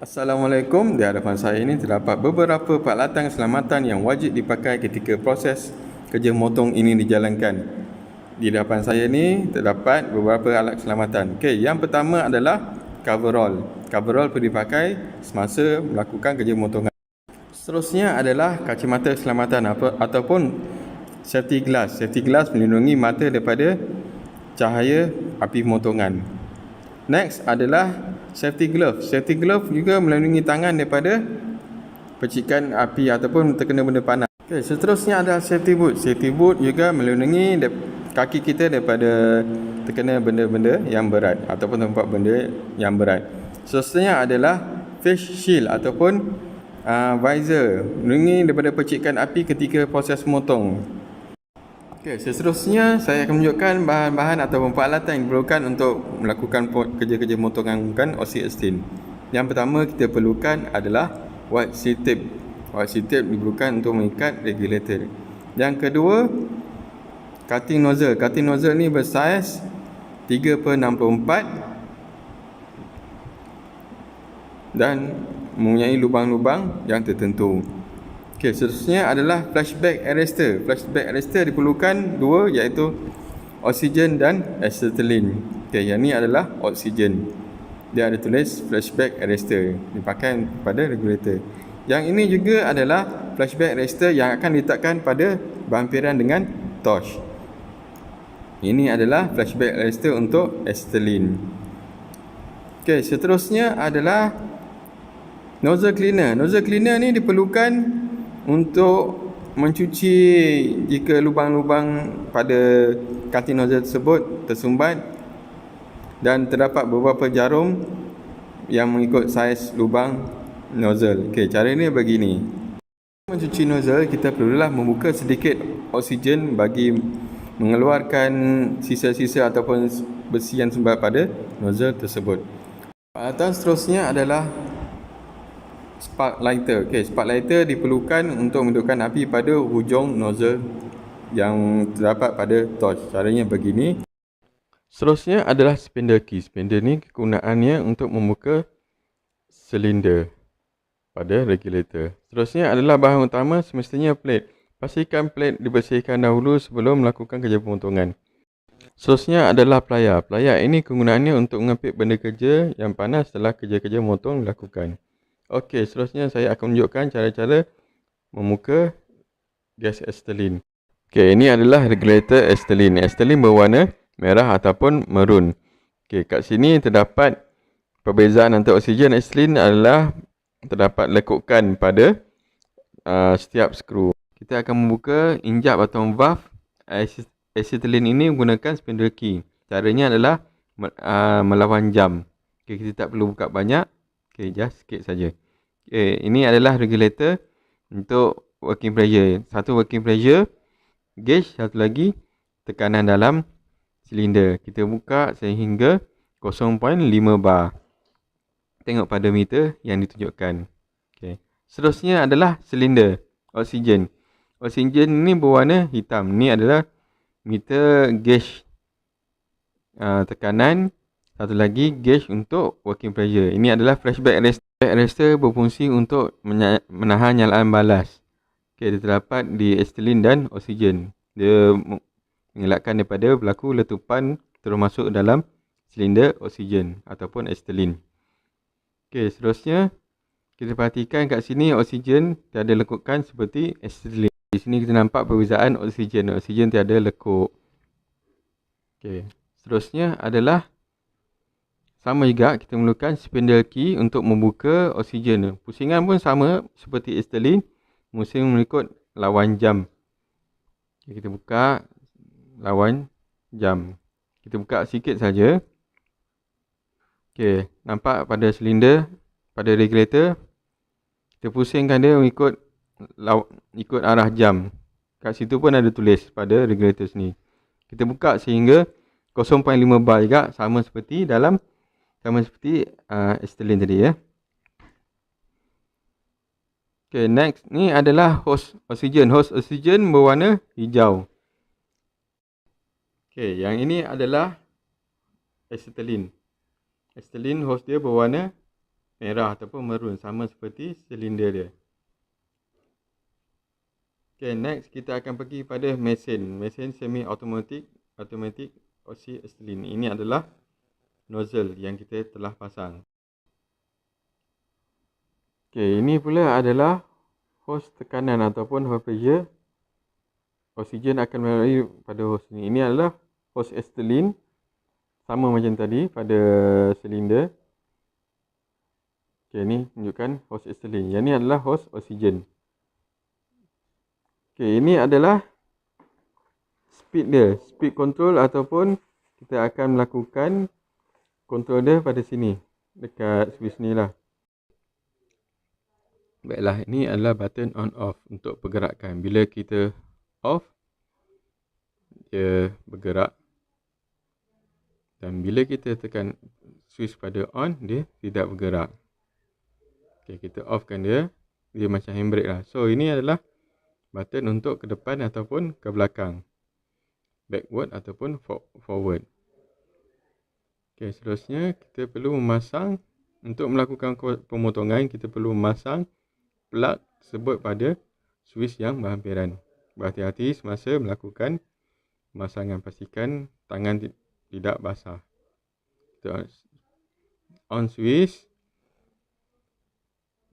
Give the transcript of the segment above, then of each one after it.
Assalamualaikum. Di hadapan saya ini terdapat beberapa peralatan keselamatan yang wajib dipakai ketika proses kerja motong ini dijalankan. Di hadapan saya ini terdapat beberapa alat keselamatan. Okey, yang pertama adalah coverall. Coverall perlu dipakai semasa melakukan kerja motongan. Seterusnya adalah kacamata keselamatan ataupun safety glass. Safety glass melindungi mata daripada cahaya api motongan. Next adalah safety glove. Safety glove juga melindungi tangan daripada percikan api ataupun terkena benda panas. Okay, seterusnya adalah safety boot. Safety boot juga melindungi kaki kita daripada terkena benda-benda yang berat ataupun tempat benda yang berat. Seterusnya adalah face shield ataupun visor, melindungi daripada percikan api ketika proses motong. Okey, seterusnya saya akan menunjukkan bahan-bahan ataupun peralatan yang diperlukan untuk melakukan kerja-kerja motongan oxyacetylene. Yang pertama kita perlukan adalah white seal tape. White seal tape diperlukan untuk mengikat regulator. Yang kedua, cutting nozzle. Cutting nozzle ni bersaiz 3/64 dan mempunyai lubang-lubang yang tertentu. Okey, seterusnya adalah flashback arrestor. Flashback arrestor diperlukan dua, iaitu oksigen dan acetylene. Okey, yang ni adalah oksigen. Dia ada tulis flashback arrestor, dipakai pada regulator. Yang ini juga adalah flashback arrestor yang akan diletakkan pada berhampiran dengan torch. Ini adalah flashback arrestor untuk acetylene. Okey, seterusnya adalah nozzle cleaner. Nozzle cleaner ni diperlukan untuk mencuci jika lubang-lubang pada cutting nozzle tersebut tersumbat dan terdapat beberapa jarum yang mengikut saiz lubang nozzle. Okey, cara ini begini. Mencuci nozzle, kita perlulah membuka sedikit oksigen bagi mengeluarkan sisa-sisa ataupun besi yang sumbat pada nozzle tersebut. Peralatan seterusnya adalah spark lighter. Okey, spark lighter diperlukan untuk menghidupkan api pada hujung nozzle yang terdapat pada torch. Caranya begini. Seterusnya adalah spindle key. Spindle ni kegunaannya untuk membuka silinder pada regulator. Seterusnya adalah bahan utama, semestinya plate. Pastikan plate dibersihkan dahulu sebelum melakukan kerja pemotongan. Seterusnya adalah pelayar. Pelayar ini kegunaannya untuk mengapit benda kerja yang panas setelah kerja-kerja motong dilakukan. Okey, seterusnya saya akan menunjukkan cara-cara membuka gas acetylene. Okey, ini adalah regulator acetylene. Acetylene berwarna merah ataupun maroon. Okey, kat sini terdapat perbezaan antara oksigen dan acetylene adalah terdapat lekukan pada setiap skru. Kita akan membuka injap atau valve acetylene ini menggunakan spindle key. Caranya adalah melawan jam. Okey, kita tak perlu buka banyak. Okey, just sikit saja. Okey, ini adalah regulator untuk working pressure. Satu working pressure, gauge, satu lagi tekanan dalam silinder. Kita buka sehingga 0.5 bar. Tengok pada meter yang ditunjukkan. Okey. Seterusnya adalah silinder oksigen. Oksigen ini berwarna hitam. Ini adalah meter gauge tekanan. Satu lagi gauge untuk working pressure. Ini adalah flashback arrestor. Arrestor berfungsi untuk menahan nyalaan balas. Okey, dia terdapat di acetylene dan oksigen. Dia mengelakkan daripada berlaku letupan terus masuk dalam silinder oksigen ataupun acetylene. Okey, seterusnya kita perhatikan kat sini oksigen tiada lekukan seperti acetylene. Di sini kita nampak perbezaan oksigen. Oksigen tiada lekuk. Okey, seterusnya adalah sama juga, kita memerlukan spindle key untuk membuka oksigen. Pusingan pun sama seperti acetylene, mesti mengikut lawan jam. Okay, kita buka lawan jam. Kita buka sikit saja. Okey, nampak pada silinder, pada regulator, kita pusingkan dia mengikut ikut arah jam. Kat situ pun ada tulis pada regulator sini. Kita buka sehingga 0.5 bar juga, sama seperti acetylene tadi ya. Okay, next ni adalah hose oksigen. Hose oksigen berwarna hijau. Okay, yang ini adalah acetylene. Acetylene hose dia berwarna merah ataupun maroon, sama seperti silinder dia. Okay, next kita akan pergi pada mesin semi automatic oxy-acetylene. Ini adalah nozzle yang kita telah pasang. Okay, ini pula adalah hos tekanan ataupun hose pressure. Oksigen akan melalui pada hos ini. Ini adalah hos acetylene, sama macam tadi pada silinder. Okay, ini tunjukkan hos acetylene. Yang ini adalah hos oksigen. Okay, ini adalah speed dia, speed control ataupun kita akan melakukan control dia pada sini, dekat switch ni lah. Baiklah, ini adalah button on off untuk pergerakan. Bila kita off, dia bergerak. Dan bila kita tekan switch pada on, dia tidak bergerak. Okay, kita offkan dia, dia macam handbrake lah. So, ini adalah button untuk ke depan ataupun ke belakang, backward ataupun forward. Okay, seterusnya kita perlu memasang, untuk melakukan pemotongan, kita perlu memasang plug tersebut pada switch yang berhampiran. Berhati-hati semasa melakukan pemasangan, pastikan tangan tidak basah. Kita on switch.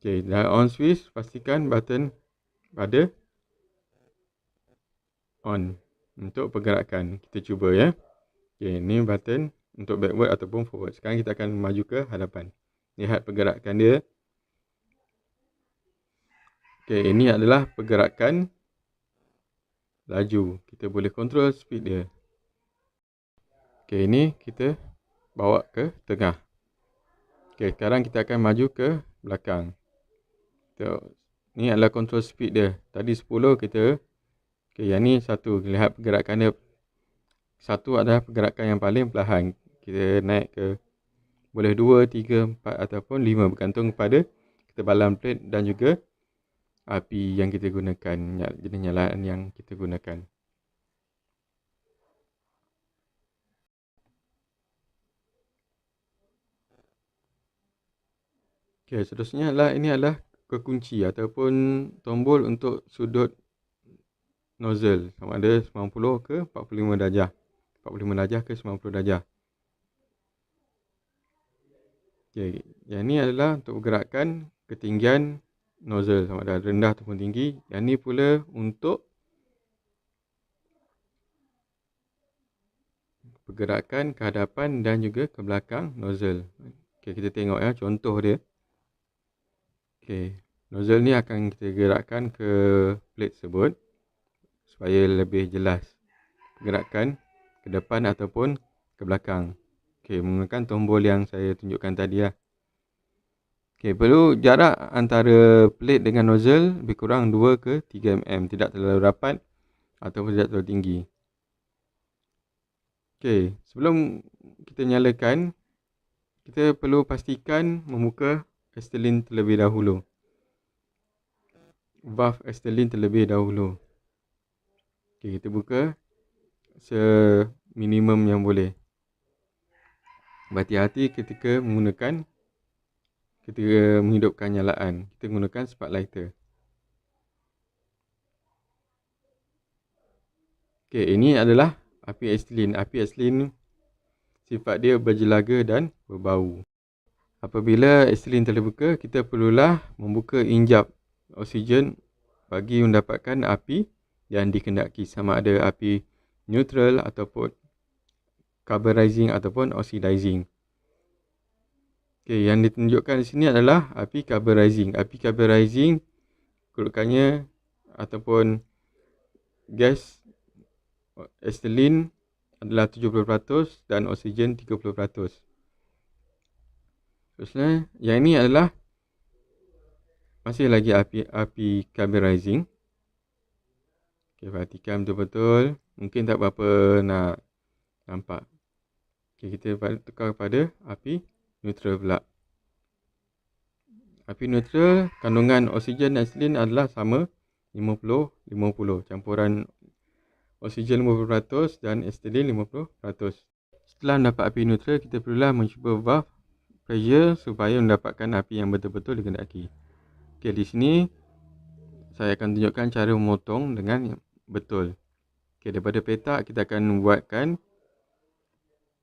Okay, dah on switch, pastikan button pada on untuk pergerakan. Kita cuba ya. Okay, ni button untuk backward ataupun forward. Sekarang kita akan maju ke hadapan. Lihat pergerakan dia. Okay, ini adalah pergerakan laju. Kita boleh kontrol speed dia. Okay, ini kita bawa ke tengah. Okay, sekarang kita akan maju ke belakang. Ni adalah kontrol speed dia. Tadi 10 kita. Okay, yang ni 1. Lihat pergerakan dia. 1 adalah pergerakan yang paling perlahan. Kita naik ke boleh 2, 3, 4 ataupun 5. Bergantung kepada ketebalan plate dan juga api yang kita gunakan, jenis nyalaan yang kita gunakan. Okay, seterusnya adalah, ini adalah kekunci ataupun tombol untuk sudut nozzle, sama ada 90 ke 45 darjah. 45 darjah ke 90 darjah. Okay, yang ni adalah untuk pergerakan ketinggian nozzle, sama ada rendah ataupun tinggi. Yang ni pula untuk pergerakan ke hadapan dan juga ke belakang nozzle. Okay, kita tengok ya contoh dia. Okay, nozzle ni akan kita gerakkan ke plate tersebut supaya lebih jelas pergerakan ke depan ataupun ke belakang. Okay, menggunakan tombol yang saya tunjukkan tadi lah. Okay, perlu jarak antara plate dengan nozzle lebih kurang 2 ke 3 mm. Tidak terlalu rapat ataupun tidak terlalu tinggi. Okay, sebelum kita nyalakan, kita perlu pastikan membuka acetylene terlebih dahulu. Valve acetylene terlebih dahulu. Okay, kita buka seminimum yang boleh. Berhati-hati ketika menghidupkan nyalaan. Kita gunakan spark lighter. Okay, ini adalah api acetylene. Api acetylene sifat dia berjelaga dan berbau. Apabila acetylene terbuka, kita perlulah membuka injap oksigen bagi mendapatkan api yang dikehendaki, sama ada api neutral ataupun carburizing ataupun oxidizing. Okay, yang ditunjukkan di sini adalah api carburizing. Api carburizing kedudukannya ataupun gas acetylene adalah 70% dan oksigen 30%. Terusnya, yang ini adalah masih lagi api carburizing. Okay, perhatikan betul-betul. Mungkin tak berapa nak nampak. Okay, kita tukar kepada api neutral pula. Api neutral, kandungan oksigen dan acetylene adalah sama 50-50. Campuran oksigen 50% dan acetylene 50%. Setelah mendapat api neutral, kita perlulah mencuba valve pressure supaya mendapatkan api yang betul-betul dikehendaki. Okey, di sini saya akan tunjukkan cara memotong dengan betul. Okey, daripada petak kita akan buatkan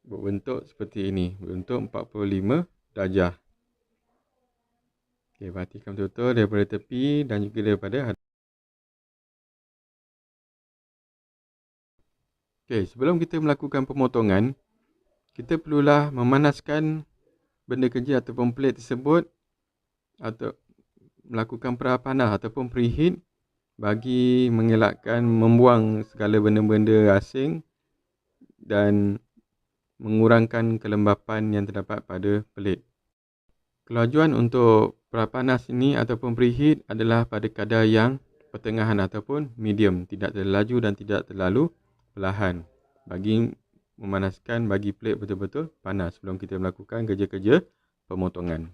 berbentuk seperti ini, berbentuk 45 darjah. Okey, perhatikan betul-betul daripada tepi dan juga daripada hadap. Okey, sebelum kita melakukan pemotongan, kita perlulah memanaskan benda kerja ataupun plate tersebut atau melakukan panas ataupun preheat bagi mengelakkan membuang segala benda-benda asing dan mengurangkan kelembapan yang terdapat pada plate. Kelajuan untuk panas ini ataupun preheat adalah pada kadar yang pertengahan ataupun medium, tidak terlalu laju dan tidak terlalu perlahan bagi memanaskan bagi plate betul-betul panas sebelum kita melakukan kerja-kerja pemotongan.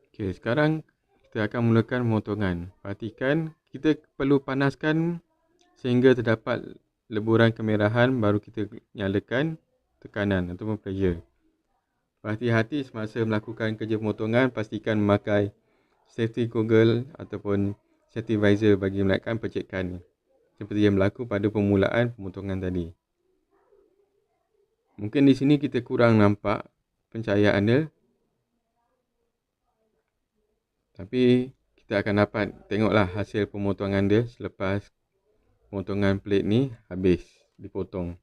Okey, sekarang kita akan mulakan pemotongan. Perhatikan, kita perlu panaskan sehingga terdapat leburan kemerahan baru kita nyalakan tekanan ataupun pressure. Berhati-hati semasa melakukan kerja pemotongan, pastikan memakai safety goggle ataupun safety visor bagi melakkan percikan seperti yang berlaku pada permulaan pemotongan tadi. Mungkin di sini kita kurang nampak pencahayaan dia, tapi kita akan dapat tengoklah hasil pemotongan dia selepas pemotongan plate ni habis dipotong.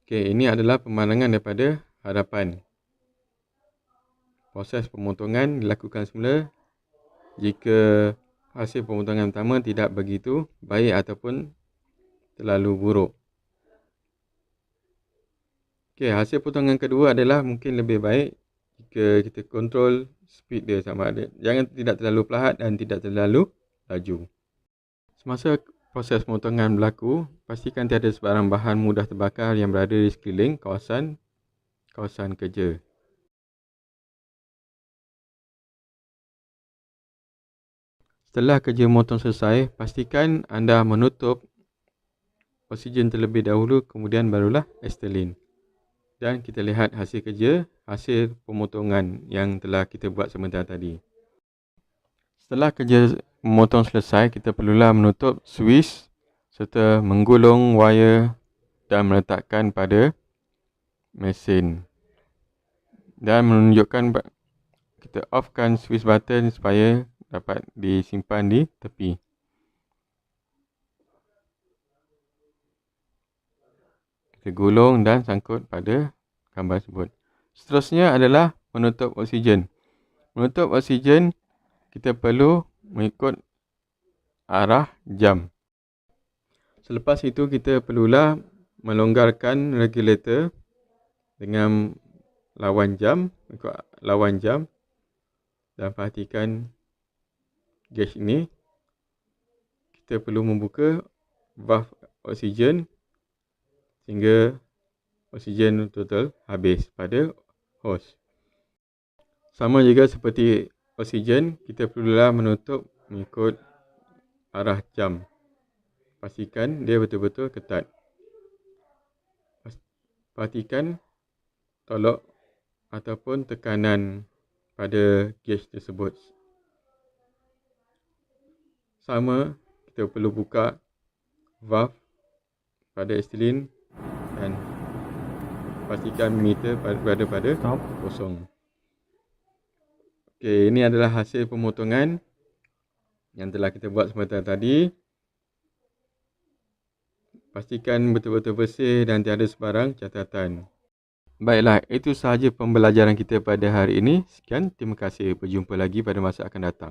Okey, ini adalah pemandangan daripada hadapan. Proses pemotongan dilakukan semula jika hasil pemotongan pertama tidak begitu baik ataupun terlalu buruk. Okey, hasil potongan kedua adalah mungkin lebih baik jika kita kontrol speed dia sama ada. Jangan tidak terlalu perlahan dan tidak terlalu laju. Semasa proses pemotongan berlaku, pastikan tiada sebarang bahan mudah terbakar yang berada di sekeliling kawasan kerja. Setelah kerja memotong selesai, pastikan anda menutup oksigen terlebih dahulu, kemudian barulah acetylene. Dan kita lihat hasil kerja, hasil pemotongan yang telah kita buat sebentar tadi. Setelah kerja memotong selesai, kita perlulah menutup Swiss serta menggulung wire dan meletakkan pada mesin. Dan menunjukkan kita offkan Swiss button supaya dapat disimpan di tepi. Kita gulung dan sangkut pada gambar tersebut. Seterusnya adalah menutup oksigen. Menutup oksigen, kita perlu mengikut arah jam. Selepas itu kita perlulah melonggarkan regulator dengan lawan jam, ikut lawan jam, dan perhatikan gauge ini. Kita perlu membuka valve oksigen sehingga oksigen total habis pada hose. Sama juga seperti oksigen, kita perlulah menutup mengikut arah jam. Pastikan dia betul-betul ketat. Perhatikan tolok ataupun tekanan pada gauge tersebut. Sama, kita perlu buka valve pada acetylene dan pastikan meter berada pada kosong. Okey, ini adalah hasil pemotongan yang telah kita buat sebentar tadi. Pastikan betul-betul bersih dan tiada sebarang catatan. Baiklah, itu sahaja pembelajaran kita pada hari ini. Sekian, terima kasih. Berjumpa lagi pada masa akan datang.